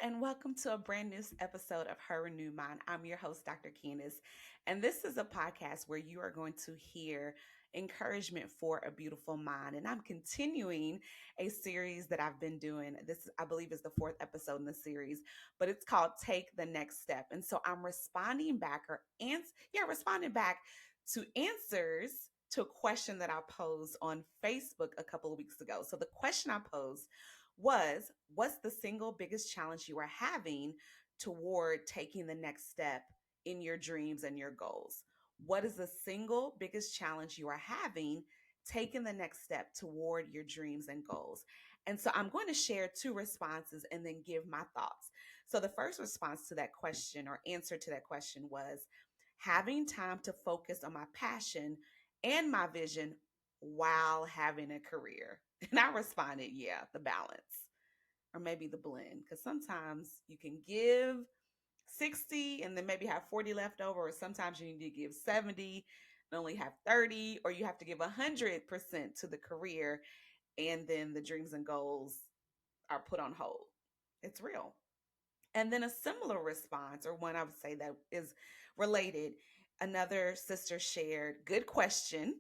and welcome to a brand new episode of Her Renewed Mind. I'm your host, Dr. Candice, and this is a podcast where you are going to hear encouragement for a beautiful mind. And I'm continuing a series that I've been doing. This, I believe, is the fourth episode in the series, but it's called Take the Next Step. And so I'm responding back responding back to answers to a question that I posed on Facebook a couple of weeks ago. So the question I posed was, what's the single biggest challenge you are having toward taking the next step in your dreams and your goals? What is the single biggest challenge you are having taking the next step toward your dreams and goals? And so I'm going to share two responses and then give my thoughts. So the first response to that question or answer to that question was having time to focus on my passion and my vision while having a career. And I responded, yeah, the balance or maybe the blend. Because sometimes you can give 60 and then maybe have 40 left over, or sometimes you need to give 70 and only have 30, or you have to give 100% to the career and then the dreams and goals are put on hold. It's real. And then a similar response, or one I would say that is related, another sister shared, good question,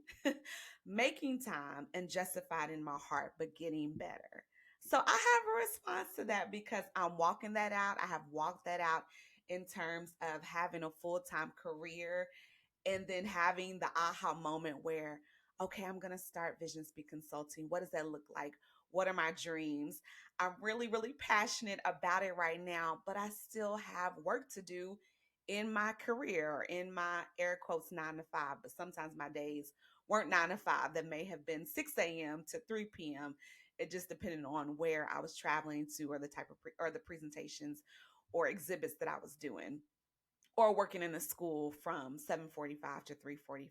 making time and justified in my heart, but getting better. So I have a response to that because I'm walking that out. I have walked that out in terms of having a full time career and then having the aha moment where, okay, I'm going to start Vision Speak Consulting. What does that look like? What are my dreams? I'm really, really passionate about it right now, but I still have work to do in my career or in my air quotes 9 to 5. But sometimes my days weren't 9 to 5. That may have been 6 a.m. to 3 p.m. It just depended on where I was traveling to or the type of or the presentations or exhibits that I was doing or working in a school from 7:45 to 3:45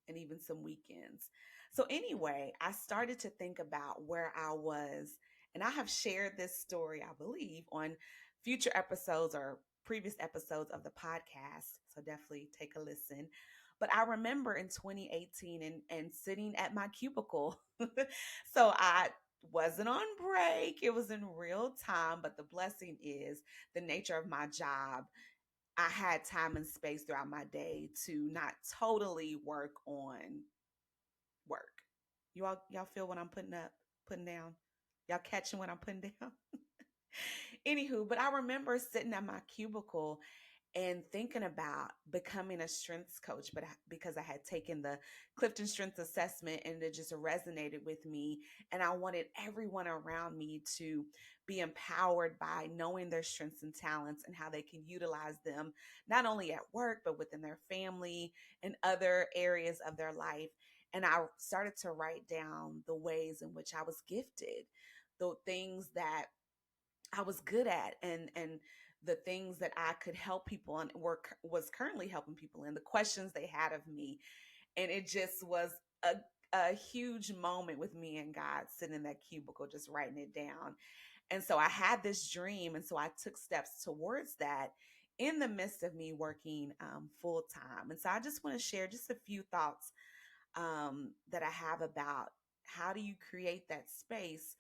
and even some weekends. So anyway, I started to think about where I was, and I have shared this story, I believe, on future episodes or previous episodes of the podcast. So definitely take a listen. But I remember in 2018 and sitting at my cubicle. So I wasn't on break. It was in real time, but the blessing is the nature of my job. I had time and space throughout my day to not totally work on work. Y'all feel what I'm putting down? Y'all catching what I'm putting down? Anywho, but I remember sitting at my cubicle and thinking about becoming a strengths coach, but because I had taken the Clifton Strengths Assessment and it just resonated with me, and I wanted everyone around me to be empowered by knowing their strengths and talents and how they can utilize them not only at work but within their family and other areas of their life. And I started to write down the ways in which I was gifted, the things that I was good at, and the things that I could help people and was currently helping people in, the questions they had of me. And it just was a huge moment with me and God sitting in that cubicle just writing it down. And so I had this dream, and so I took steps towards that in the midst of me working full time. And so I just want to share just a few thoughts that I have about how do you create that space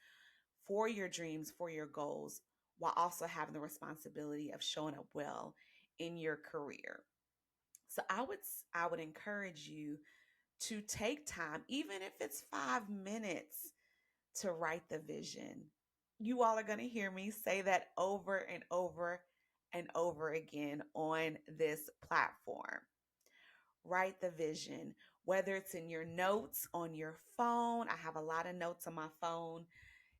for your dreams, for your goals, while also having the responsibility of showing up well in your career. So I would encourage you to take time, even if it's 5 minutes, to write the vision. You all are going to hear me say that over and over and over again on this platform. Write the vision, whether it's in your notes on your phone. I have a lot of notes on my phone.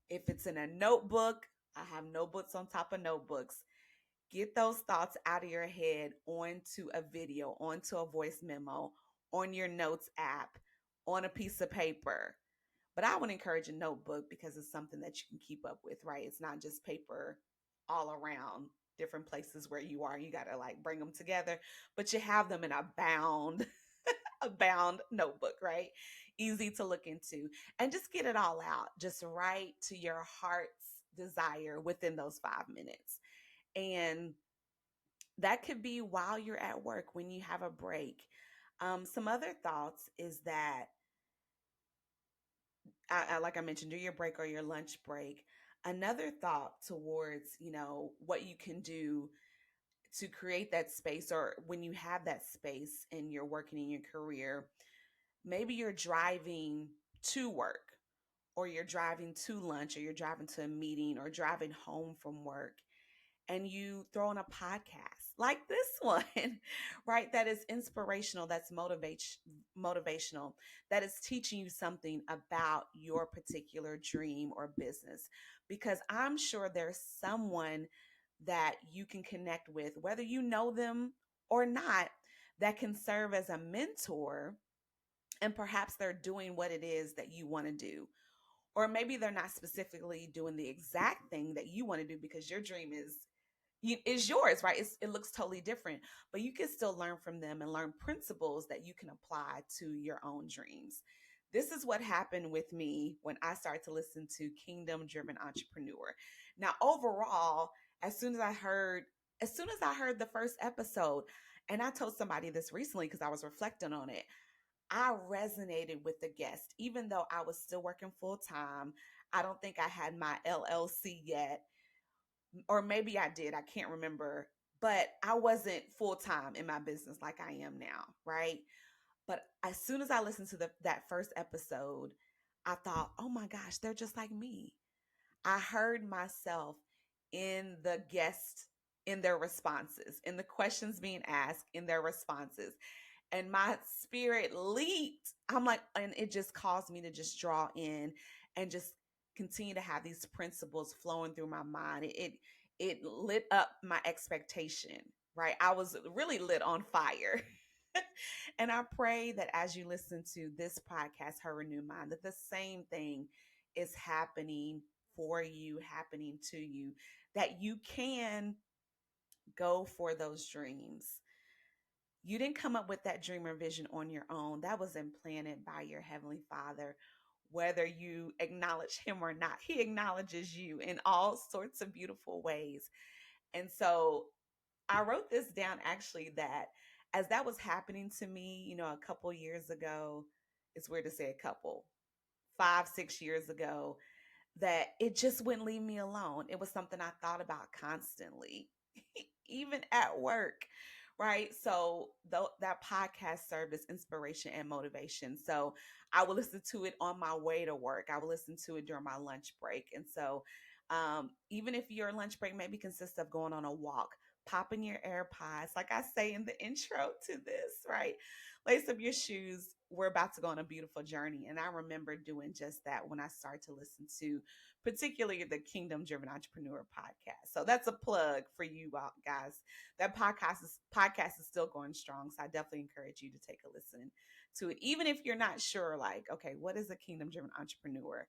If it's in a notebook, I have notebooks on top of notebooks. Get those thoughts out of your head onto a video, onto a voice memo, on your notes app, on a piece of paper. But I would encourage a notebook because it's something that you can keep up with, right? It's not just paper all around different places where you are. You got to like bring them together, but you have them in a bound a bound notebook, right? Easy to look into and just get it all out. Just write to your heart's desire within those 5 minutes. And that could be while you're at work, when you have a break. Some other thoughts is that, like I mentioned, do your break or your lunch break. Another thought towards, what you can do to create that space, or when you have that space and you're working in your career, maybe you're driving to work, or you're driving to lunch, or you're driving to a meeting, or driving home from work, and you throw in a podcast like this one, right? That is inspirational, that's motivational, that is teaching you something about your particular dream or business. Because I'm sure there's someone that you can connect with, whether you know them or not, that can serve as a mentor, and perhaps they're doing what it is that you want to do. Or maybe they're not specifically doing the exact thing that you want to do, because your dream is yours, right? It looks totally different, but you can still learn from them and learn principles that you can apply to your own dreams. This is what happened with me when I started to listen to Kingdom Driven Entrepreneur. Now, overall, as soon as I heard the first episode, and I told somebody this recently because I was reflecting on it, I resonated with the guest, even though I was still working full time. I don't think I had my LLC yet, or maybe I did. I can't remember, but I wasn't full time in my business like I am now, right? But as soon as I listened to that first episode, I thought, oh my gosh, they're just like me. I heard myself in the guest, in their responses, in the questions being asked, in their responses, and my spirit leaped. I'm like, and it just caused me to just draw in and just continue to have these principles flowing through my mind. It lit up my expectation, right? I was really lit on fire. And I pray that as you listen to this podcast, Her Renewed Mind, that the same thing is happening for you, happening to you, that you can go for those dreams. You didn't come up with that dream or vision on your own. That was implanted by your Heavenly Father, whether you acknowledge Him or not. He acknowledges you in all sorts of beautiful ways. And so I wrote this down actually, that as that was happening to me, a couple years ago, it's weird to say a couple, 5, 6 years ago, that it just wouldn't leave me alone. It was something I thought about constantly, even at work, right? So that podcast served as inspiration and motivation. So I would listen to it on my way to work. I would listen to it during my lunch break. And so even if your lunch break maybe consists of going on a walk, pop in your AirPods, like I say in the intro to this, right? Lace up your shoes. We're about to go on a beautiful journey. And I remember doing just that when I started to listen to particularly the Kingdom Driven Entrepreneur podcast. So that's a plug for you all guys. That podcast is still going strong. So I definitely encourage you to take a listen to it. Even if you're not sure, like, okay, what is a Kingdom Driven Entrepreneur?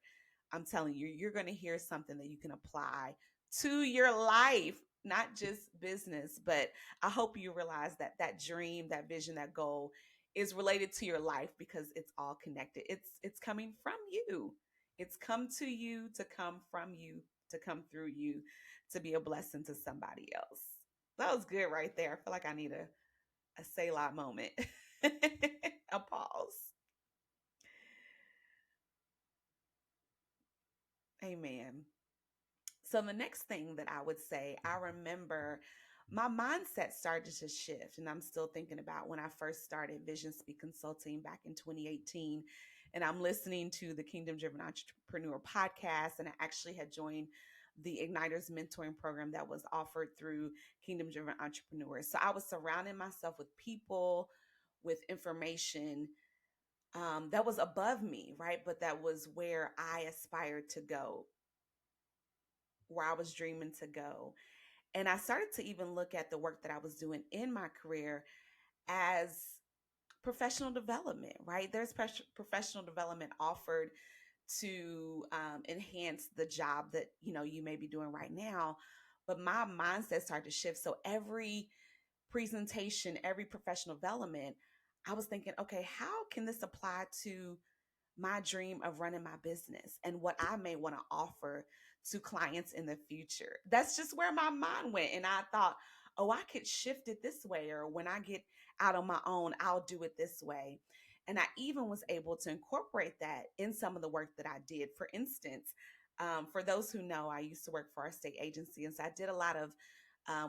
I'm telling you, you're going to hear something that you can apply to your life, not just business. But I hope you realize that that dream, that vision, that goal is related to your life, because it's all connected. It's coming from you. It's come to you, to come from you, to come through you, to be a blessing to somebody else. That was good right there. I feel like I need a Selah moment. A pause. Amen. So the next thing that I would say, I remember my mindset started to shift, and I'm still thinking about when I first started Vision Speak Consulting back in 2018, and I'm listening to the Kingdom Driven Entrepreneur podcast, and I actually had joined the Igniters mentoring program that was offered through Kingdom Driven Entrepreneurs. So I was surrounding myself with people, with information that was above me, right? But that was where I aspired to go, where I was dreaming to go. And I started to even look at the work that I was doing in my career as professional development, right? There's professional development offered to enhance the job that you may be doing right now. But my mindset started to shift. So every presentation, every professional development, I was thinking, okay, how can this apply to my dream of running my business and what I may want to offer to clients in the future? That's just where my mind went. And I thought, oh, I could shift it this way, or when I get out on my own, I'll do it this way. And I even was able to incorporate that in some of the work that I did. For instance, For those who know, I used to work for our state agency, and so I did a lot of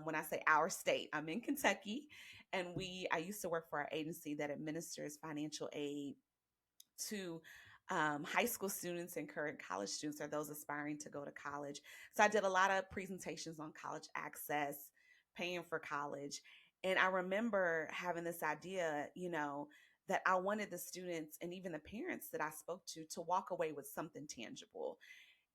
when I say our state, I'm in Kentucky, and I used to work for our agency that administers financial aid to high school students and current college students or those aspiring to go to college. So I did a lot of presentations on college access, paying for college. And I remember having this idea, that I wanted the students and even the parents that I spoke to walk away with something tangible.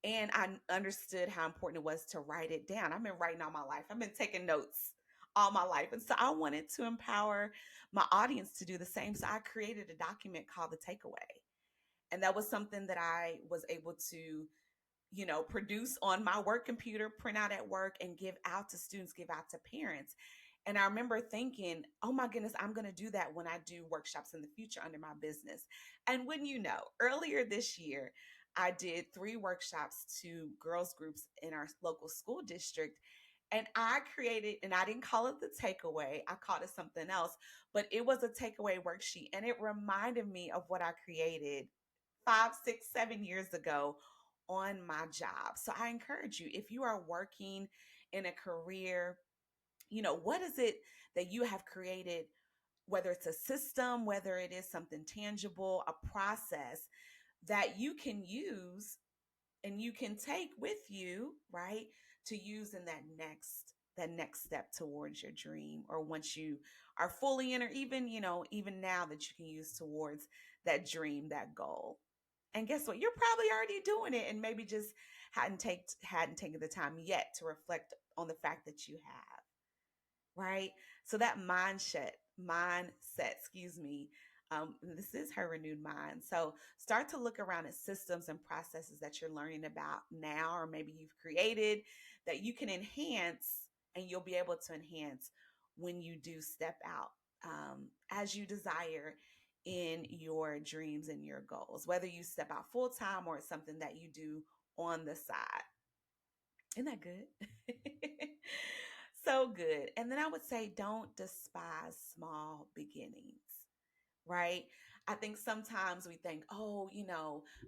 And I understood how important it was to write it down. I've been writing all my life, I've been taking notes all my life. And so I wanted to empower my audience to do the same. So I created a document called The Takeaway. And that was something that I was able to, produce on my work computer, print out at work, and give out to students, give out to parents. And I remember thinking, oh my goodness, I'm going to do that when I do workshops in the future under my business. And when earlier this year, I did 3 workshops to girls groups in our local school district. And I created, and I didn't call it the takeaway, I called it something else, but it was a takeaway worksheet. And it reminded me of what I created 5, 6, 7 years ago on my job. So I encourage you, if you are working in a career, what is it that you have created, whether it's a system, whether it is something tangible, a process that you can use and you can take with you, right? To use in that next step towards your dream, or once you are fully in, or even, even now that you can use towards that dream, that goal. And guess what? You're probably already doing it and maybe just hadn't taken the time yet to reflect on the fact that you have, right? So that mindset, excuse me. This is her renewed mind. So start to look around at systems and processes that you're learning about now, or maybe you've created that you can enhance, and you'll be able to enhance when you do step out as you desire in your dreams and your goals, whether you step out full time or it's something that you do on the side. Isn't that good? So good. And then I would say, don't despise small beginnings, right? I think sometimes we think, oh,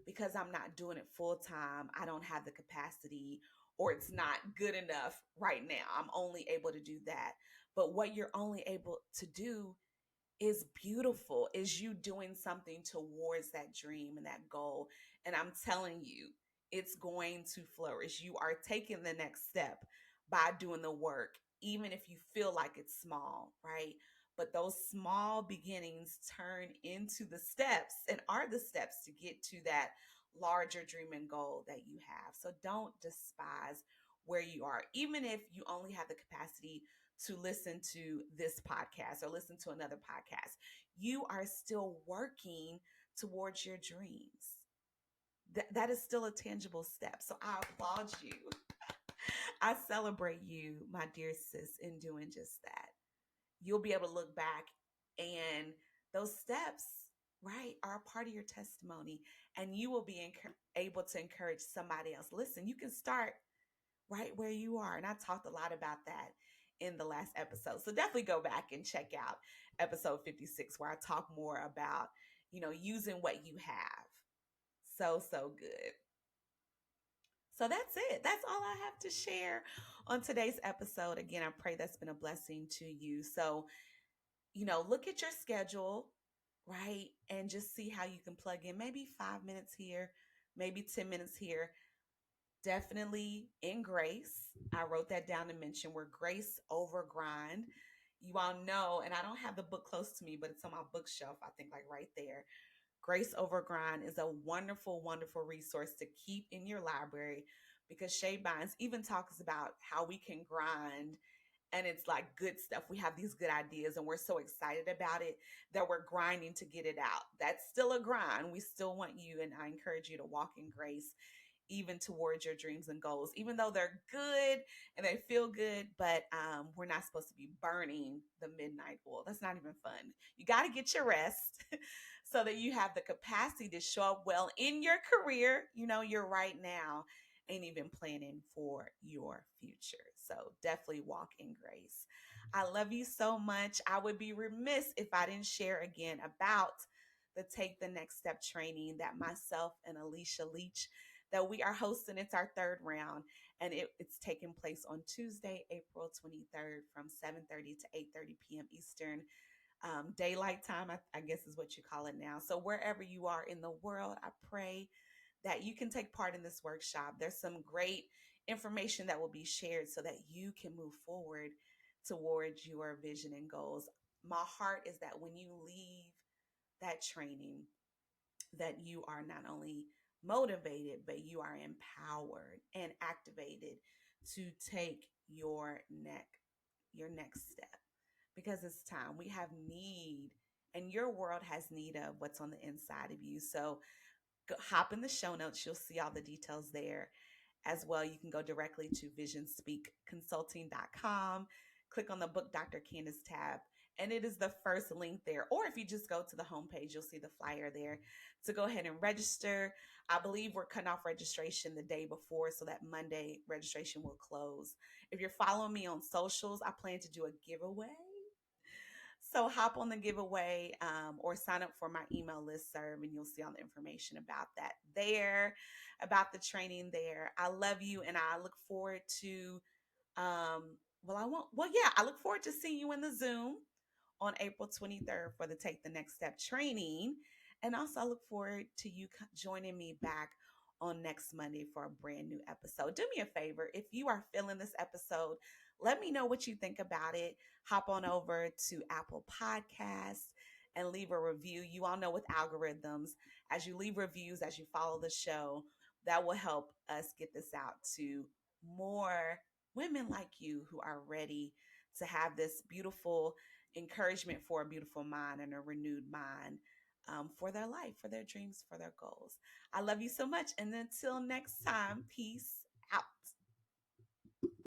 because I'm not doing it full time, I don't have the capacity, or it's not good enough right now. I'm only able to do that. But what you're only able to do is beautiful, is you doing something towards that dream and that goal. And I'm telling you, it's going to flourish. You are taking the next step by doing the work, even if you feel like it's small, right? But those small beginnings turn into the steps, and are the steps to get to that larger dream and goal that you have. So don't despise where you are, even if you only have the capacity to listen to this podcast or listen to another podcast. You are still working towards your dreams. That is still a tangible step. So I applaud you. I celebrate you, my dear sis, in doing just that. You'll be able to look back, and those steps, right, are a part of your testimony, and you will be able to encourage somebody else. Listen, you can start right where you are. And I talked a lot about that in the last episode. So definitely go back and check out episode 56, where I talk more about, using what you have. So, so good. So that's it. That's all I have to share on today's episode. Again, I pray that's been a blessing to you. So, look at your schedule, right? And just see how you can plug in maybe 5 minutes here, maybe 10 minutes here. Definitely in grace. I wrote that down to mention, where grace over grind. You all know, and I don't have the book close to me, but it's on my bookshelf, I think, like right there. Grace Over Grind is a wonderful, wonderful resource to keep in your library, because Shay Bynes even talks about how we can grind, and it's like good stuff. We have these good ideas and we're so excited about it that we're grinding to get it out. That's still a grind. We still want you, and I encourage you to walk in grace even towards your dreams and goals, even though they're good and they feel good. But we're not supposed to be burning the midnight oil. That's not even fun. You got to get your rest so that you have the capacity to show up well in your career, you're right now, and even planning for your future. So definitely walk in grace. I love you so much. I would be remiss if I didn't share again about the Take the Next Step training that myself and Alicia Leach that we are hosting. It's our third round, and it's taking place on Tuesday, April 23rd from 7:30 to 8:30 p.m. Eastern daylight time, I guess is what you call it now. So wherever you are in the world, I pray that you can take part in this workshop. There's some great information that will be shared so that you can move forward towards your vision and goals. My heart is that when you leave that training, that you are not only motivated, but you are empowered and activated to take your next step, because it's time. We have need, and your world has need of what's on the inside of you. So hop in the show notes. You'll see all the details there as well. You can go directly to visionspeakconsulting.com, click on the Book Dr. Candice tab, and it is the first link there. Or if you just go to the homepage, you'll see the flyer there to go ahead and register. I believe we're cutting off registration the day before, so that Monday registration will close. If you're following me on socials, I plan to do a giveaway, so hop on the giveaway, or sign up for my email list serve, and you'll see all the information about that there, about the training there. I love you, and I look forward to, I look forward to seeing you in the Zoom on April 23rd for the Take the Next Step training. And also, I look forward to you joining me back on next Monday for a brand new episode. Do me a favor, if you are feeling this episode, let me know what you think about it. Hop on over to Apple Podcasts and leave a review. You all know with algorithms, as you leave reviews, as you follow the show, that will help us get this out to more women like you who are ready to have this beautiful encouragement for a beautiful mind and a renewed mind, for their life, for their dreams, for their goals. I love you so much. And until next time, peace